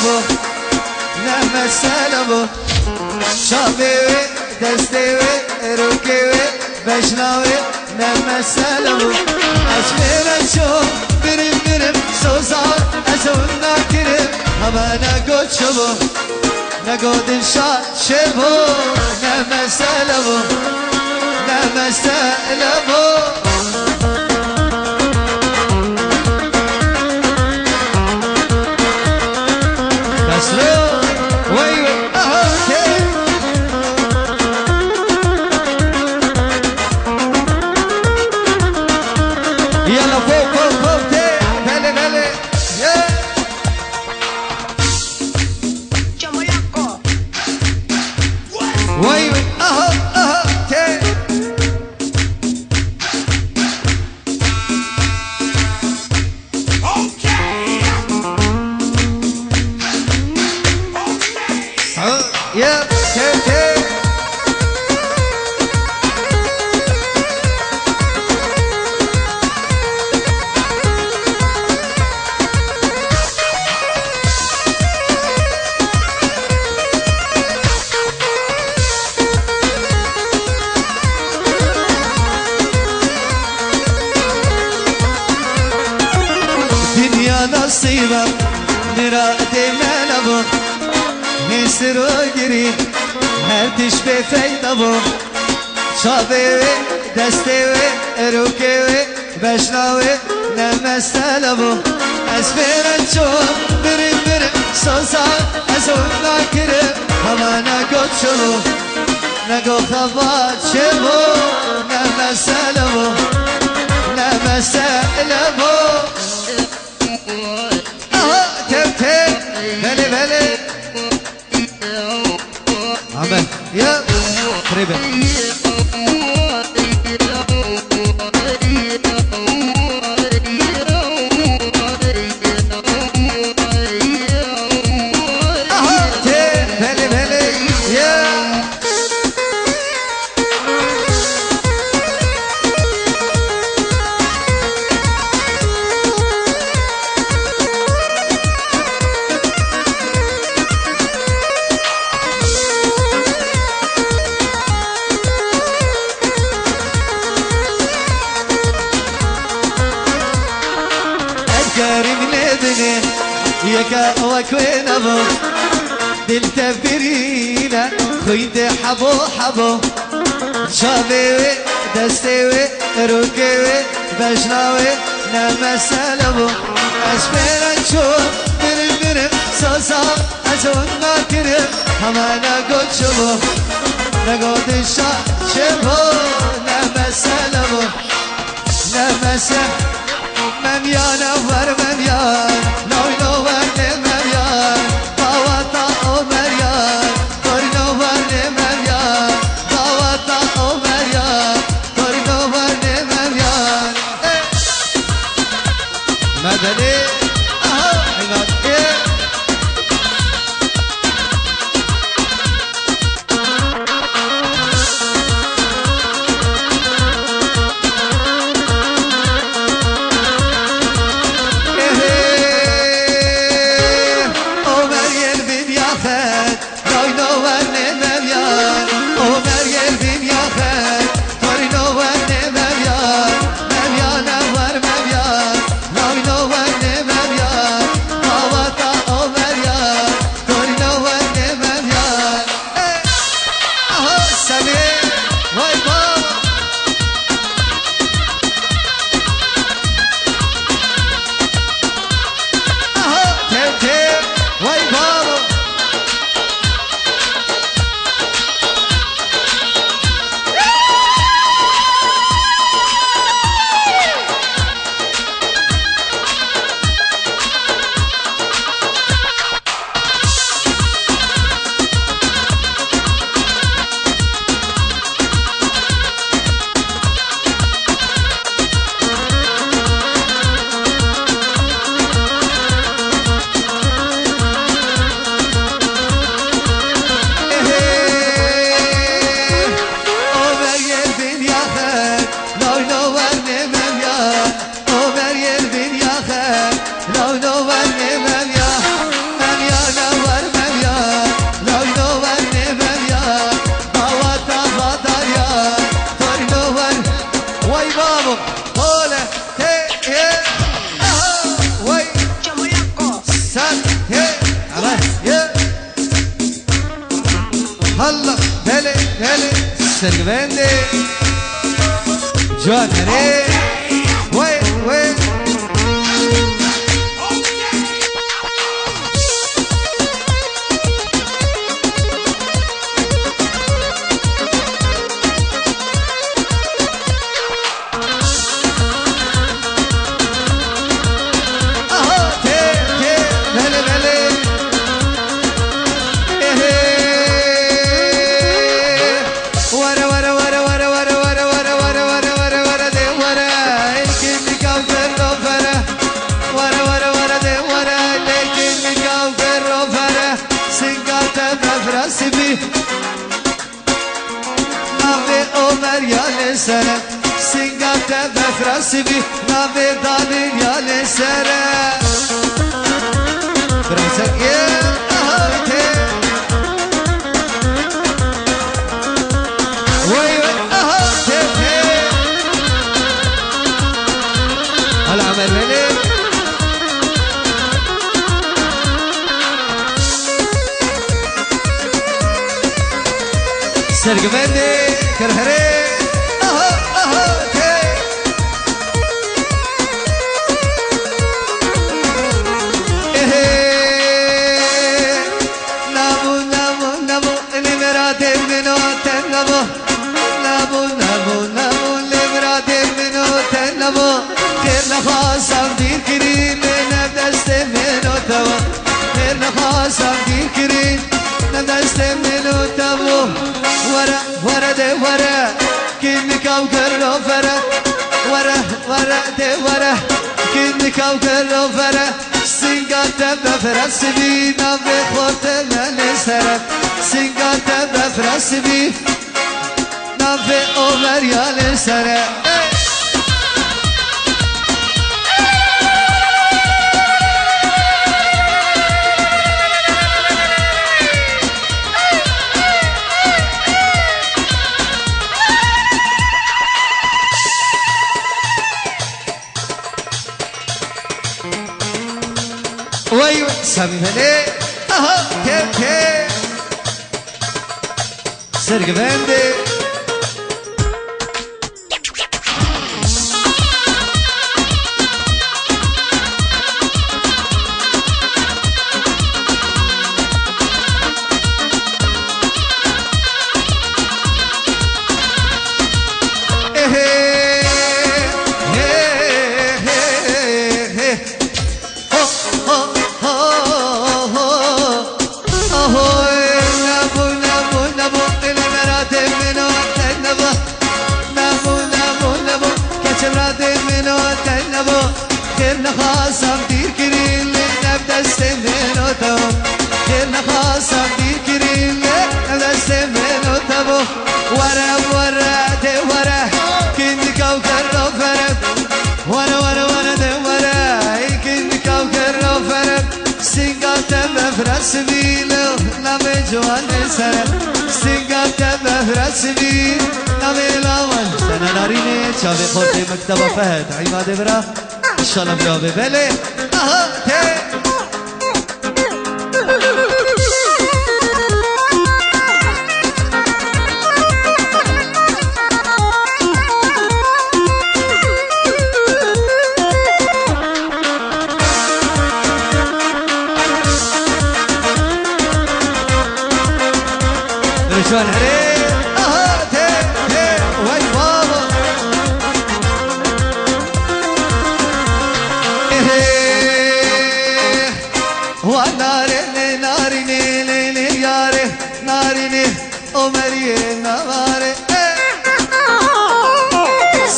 بو نمثل بو شابي دستي روكي بجناوي نمثل بو أجمل شو برم سوزار أزونا كرم هما نقود شبو نقود إنشاء شبو نمثل بو نمثل بو نصيبه نرادي ملبو نسرو جري هرتش بفيدبو شابي دستي روكي بشناوي نمستلبو اسفيرن شوم برم سوزا ازونا كرم هما نقود شبو نقو خبات شبو نمستلبو نمستلبو بلي بلي عمل يا قريبة بلي بلي يا يكا وكوين ابو دل تبرينا خويد حبو حبو شابي دستي روكي بجناوي نمثل ابو اشبيرا شو برم سوسا ازون ما كرم هما نقود شبو نقود الشا شبو نمثل ابو نمثل مميان ور مميان نوينو ورد مريان باوتا او مريان كورنو ورد مريان باوتا او مريان كورنو ورد مريان مدني عماد سرقبندي جوان هري وين وين سرا سنگات بفرانسی بی ناوی دانین یا لسرا فرانسک یه آهایته وی وی آهایته العمل بلی سرگمندی کرهره خاصم دیر کرین نبدست منو توا خیر خاصم دیر کرین نبدست منو توا ورا ورا ده ورا کین کاو کرو فرا ورا ورا ده ورا کین کاو کرو فرا سنگات بفرس بی نام خورت من سر سنگات بفرس بی نام عمر یال سر وای سمیمنه آها که سرگبنده خاصم دیر کرین نبدست منو تبو خیر نخواستم دیر کرین نبدست منو تبو ورا ورا ده ورا کن کاو کرو فرق ورا ورا ورا ده ورا کن کاو کرو فرق سنگات بفرس بیلو نام جوان سر سنگات بفرس بیل نام لاوان سنه نارینه چاوه خورده مکتبه فهد عیماده برا انشالله بیابه بله آها ته رشوان هره آها ته ته وای بابا وناري ناري ني ياري ناري ني عمري نواري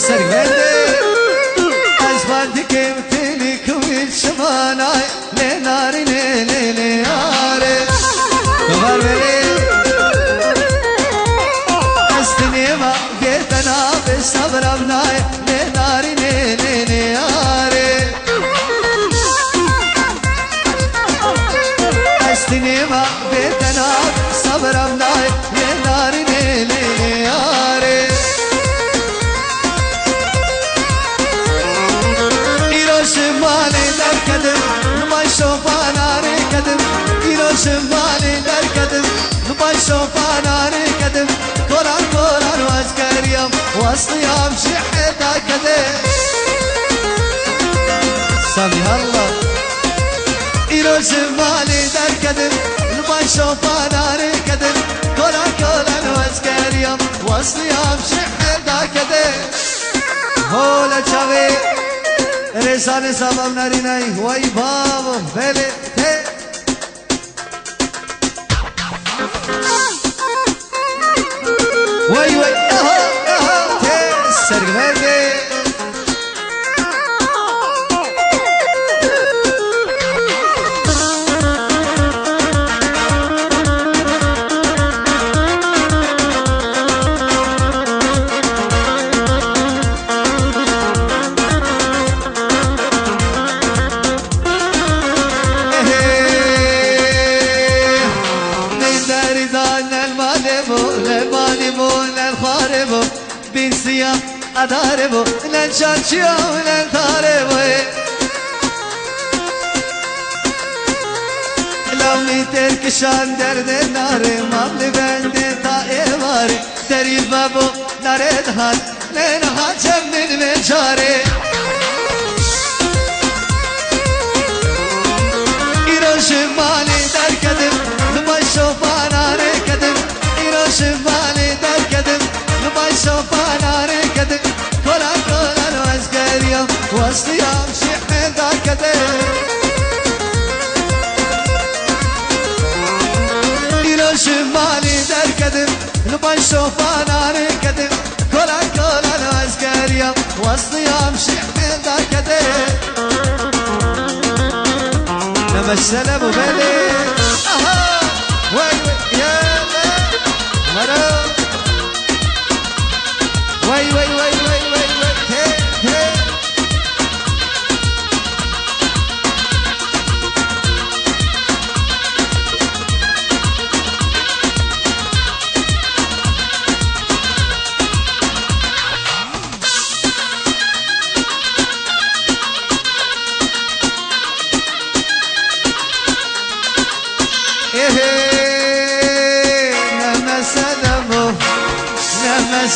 سرگنده از بند کمتلی کویل شمانای ناری نی یاري کبار بلی از تنیما گیتنا به صبرم نای ناری نی یاري سينما بيتنا صبرم ناي ناري ني ياري إيرو شمالي در كدم نما شوفا ناري كدم إيرو شمالي در كدم نما شوفا ناري كدم قران قران عسكريم وصليام شحتا كده سامي هلا إيرو شمالي در كدم الباشو فاناري كدم كولا كولا وعسكريم وصليام شحتا كده هولا چاوي رسانه سبب ناری نای وای بابا بله ته وای وای اها ته سرگمرگه أداربو ننشانشيو ننتاربو لومي تركشان درد ناري مملي بندي طائي واري تريف بابو نارد هان لنها جمن من شاري إيرو شمالي در كدم نباي شوفاناري كدم إيرو شمالي در كدم نباي شوفاناري كدم كولا كولا العسكرية وصليام شحتا كده إيرو شمالي در كدم نباي شوفاناري كدم كولا كولا العسكرية وصليام شحتا كده لما السلام وبالي اها وي وي يا مرا وي وي وي وي وي وي هي هي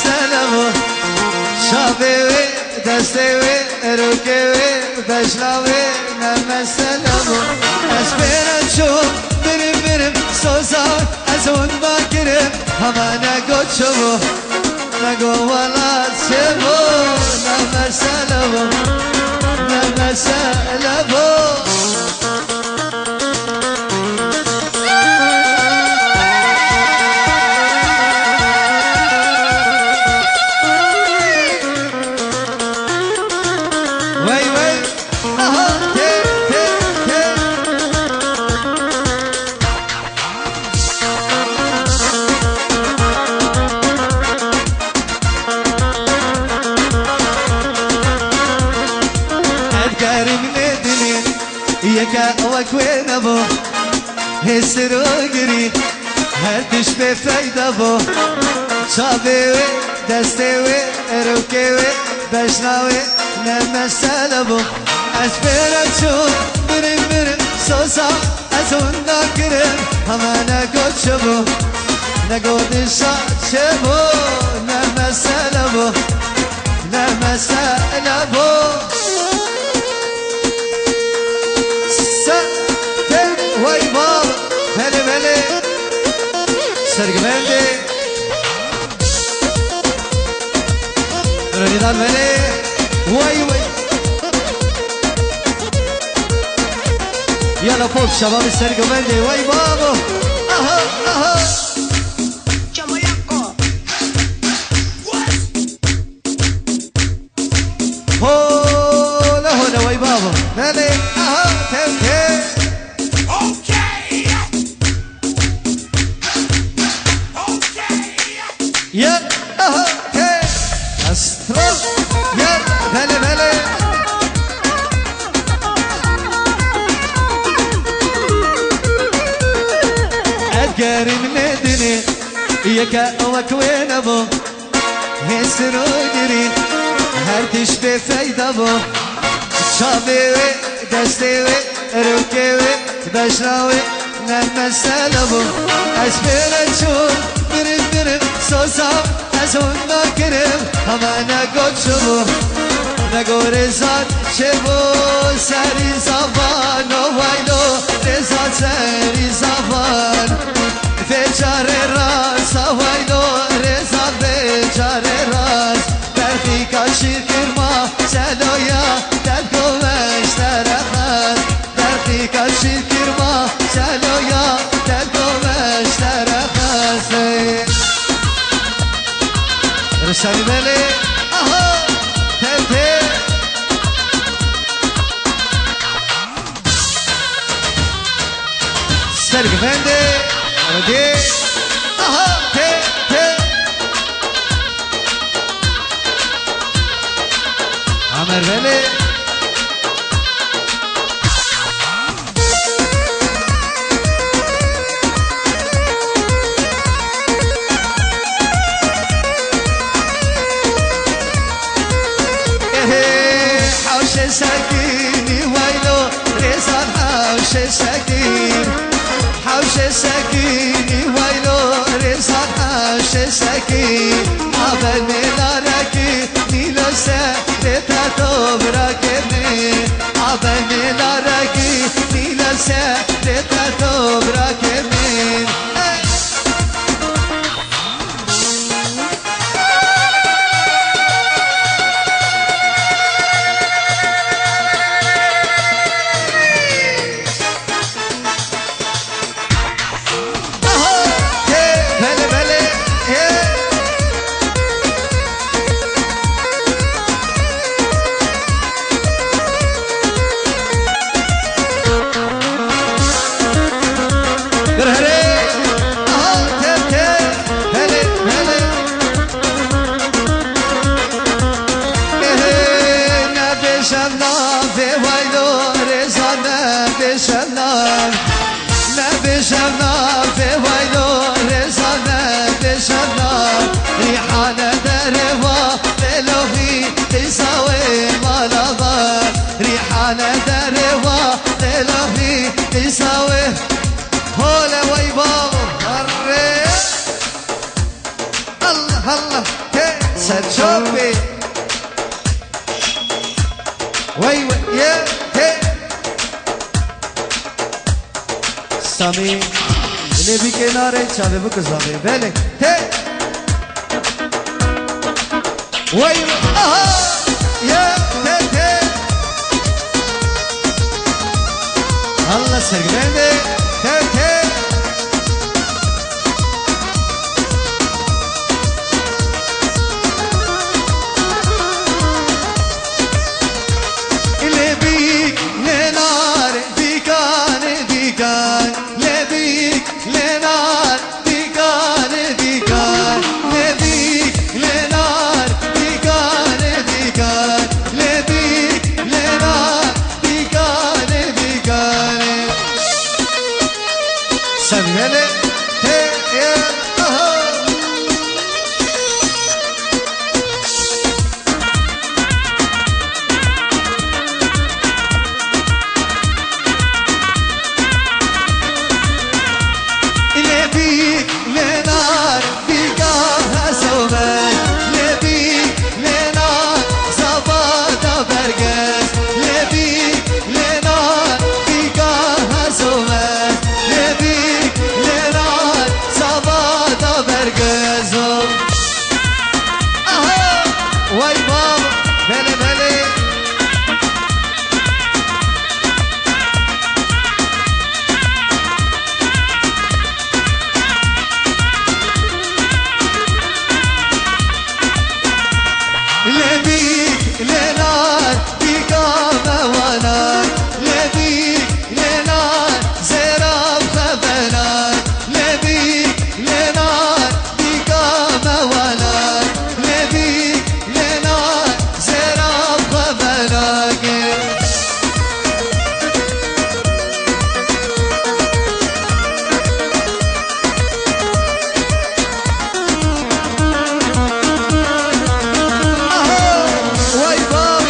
سلامو شابوي دستوي روكوي بجلاوي نما سلامو اسبرن شو برم برم سوزا ازون باكرم هما نگو چوو نگو ولا سمو نما سلامو نما سلامو وكوين ابو هسرو قري هردش بفايدة ابو شابوي دستوي روكوي بشناوي نمسال ابو اسبرم شو برم برم سوسا ازون ناكرم هما نقود شبو نقود شبو نمسال ابو نمسال ابو وای بابا بله بله سرگمنده رنیدان بله وای وای یالا پوپ شباب سرگمنده وای بابا آها آها هولا هولا وای بابا بله آها تمکه يا اها هي استرس يا بله بله ادقاري من الدنيا ياك وكوين ابو هسرو قري هرتش بفايدة ابو شابوي دستوي روكوي بشراوي نمسال ابو اسبرن شو برم برم سوسا نزون نکرم همه نگو چبو نگو رزاد چبو سری زبان و ویلو رزاد سری زبان فجار راست ویلو رزاد فجار راست برخی کاشی کرما سلویا دلگو مشتر خست برخی کاشی کرما سلویا دلگو مشتر خست رسالی بله آها تبته سرگ بنده آده آها تبته عمر بله سكيني ويلو رزان حوش سكين حوش سكيني ويلو رزان حوش سكين عبر ملاركي نيلو سهلتا تبركني عبر ملاركي نيلو سهلتا تبركني ريحانة دروا للوهي تساوي مالغار ريحانة دروا للوهي تساوي هولا وي بابا هري الله الله تسر شوفي وي وي يا سامي اللي بكناري شابي بكزامي بالك وي اها يا تي الله سرقني تي اللي بيك لنار بيكان بيكان لبيك لنار بيكان بيكان لبيك لنار سميلي هي يا اللي بيك لنار بيقاها سوبك لبيك لنار زبادة برقص لبيك لنار بيقاها سوبك لبيك لنار زبادة برقص اها واي بابا بلي بلي لبيك لنار بقامة ونار لبيك لنار زراب خبنار لبيك لنار بقامة ونار لبيك لنار زراب خبنار واي بابا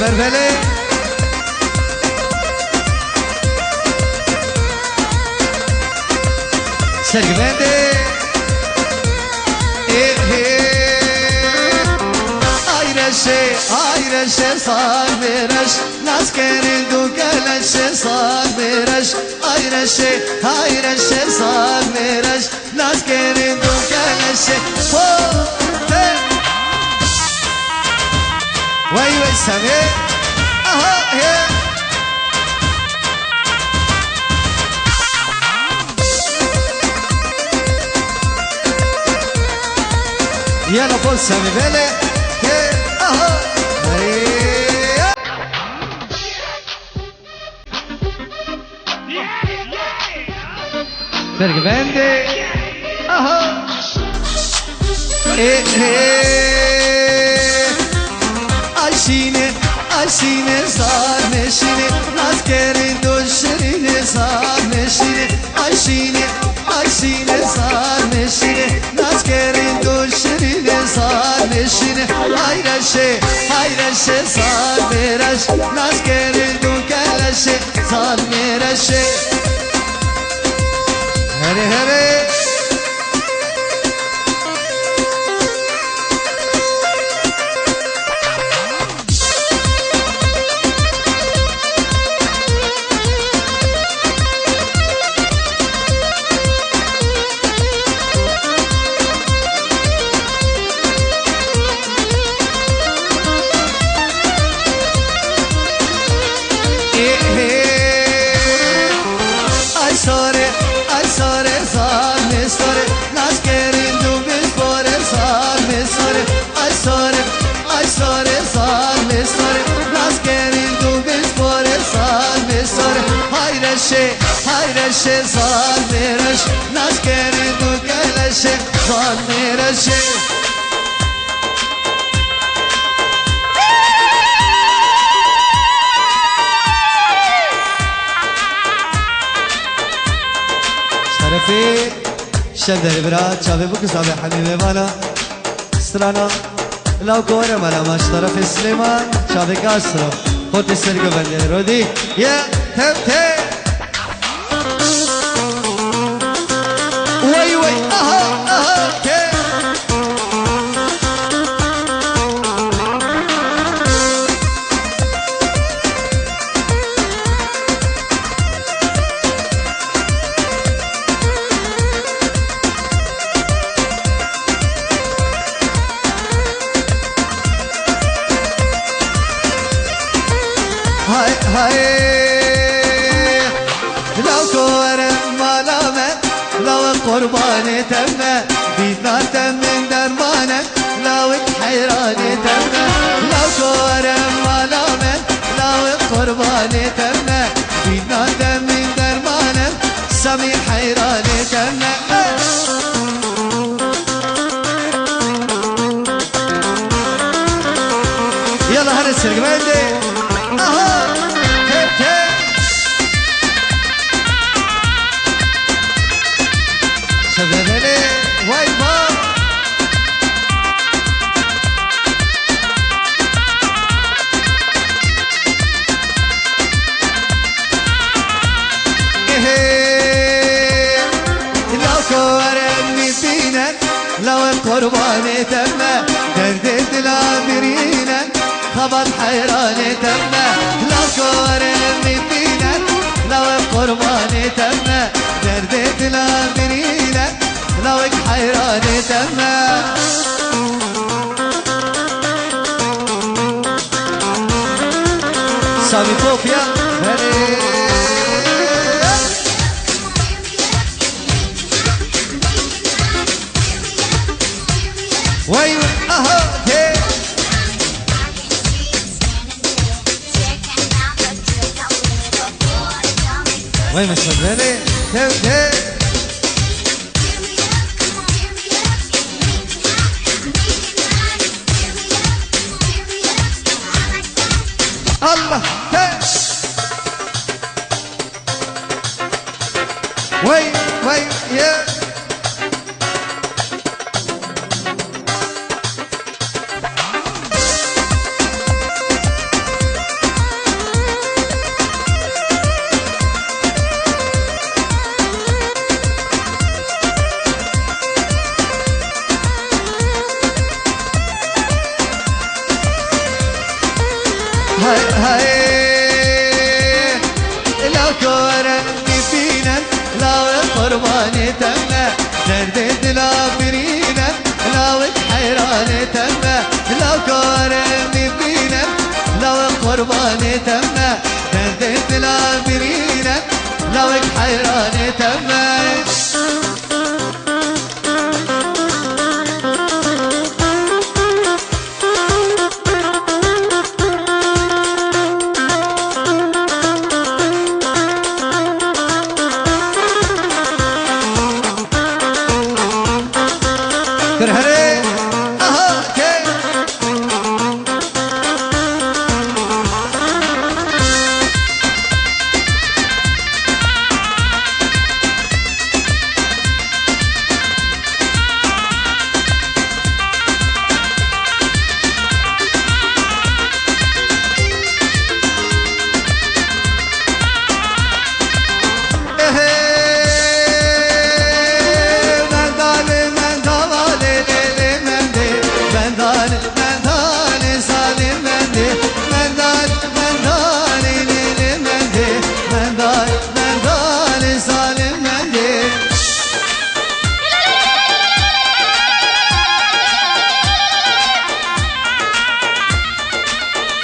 بربله سرگبنده ayreşe sar vereş naz kerindu geleşe sar vereş ayreşe sar vereş naz kerindu geleşe pote vay vay sami aha he yala pol sami vele Bergvende aha Ayşine sarneşine Nazkerin duşerine sarneşine Ayşine sarneşine Nazkerin duşerine sarneşine Hayreşe sarnereş Nazkerin dukeleşe sarnereşe Hare hare Hayreşe zar vereş Nazkeri du geleşe zar vereşe شرفي شدر برات شافي بك صابي حبيبي مانا سترانا لو كورة مالا ماش طرف سليمان شافي كاسرو خود السرقة بندي رودي يا تم تم وي وي اها كي هاي لو كورم مالامه لو قرباني تمه بينا من درمانه لو حيراني تمه لو كورم مالامه لو قرباني تمه بينا من درمانه سمي حيراني تمه يلا هرسل قبلي شبابي واي با لو كورني فينك لو قرباني تمه دردت العابرينك خبر حيراني تمه لو كورني فينك لو قرباني تمه دردت العابرينك لو حيراني تمه سامي فوفيا وي اها هي وي مش مدري هي الله وي وي يا هاي هاي لو كورن فينا لو قرباني تمه درد لا برينا لو حيراني تمه لو كورن فينا لو قرباني تمه درد لا برينا لو حيراني تمه كرهري اها كي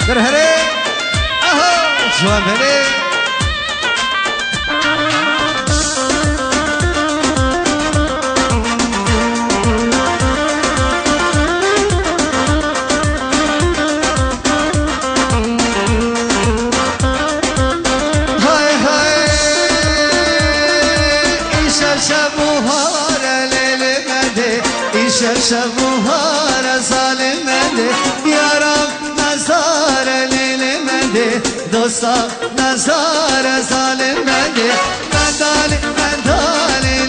كرهري اهو جوان بلي هاي هاي شبوهار ليل مدي شبوهار ظالم مدي يا رب نزار ليل مدي دوستا نزار ظالم مدي مدار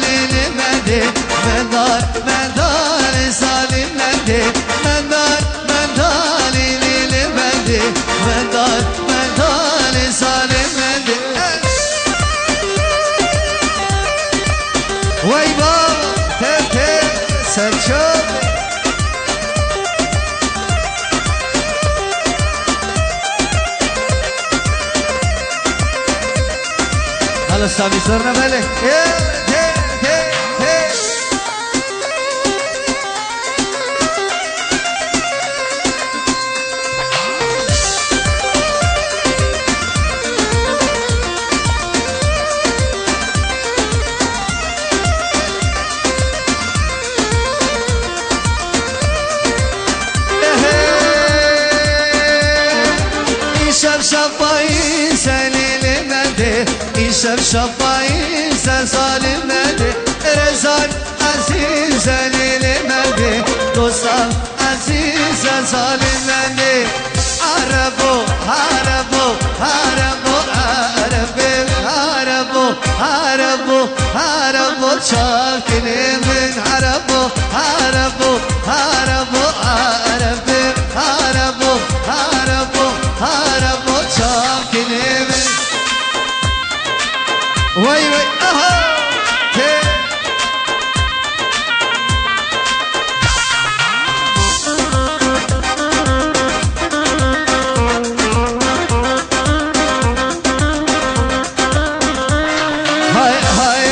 ليل مدي مدار ظالم مدي مدار ليل مدي مدار ظالم مدي وای بابا تته سرچوب حالا سامی سرنا بله شفائی سلیل مده شفائی ظالم مده رزان عزیز لیل مده دوستم عزیز ظالم مده عربو عربو عربو عربو عربو عربو چاکنه من عربو عربو عربو عربو عربو عربو عربو چاکنه من وای وای آها های های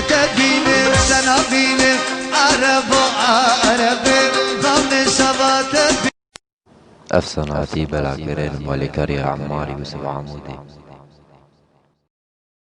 تبینه سنابینه عرب و عرب ضمن شبات أفسناتي بلاكرين مالكري عماري بسبع عمودي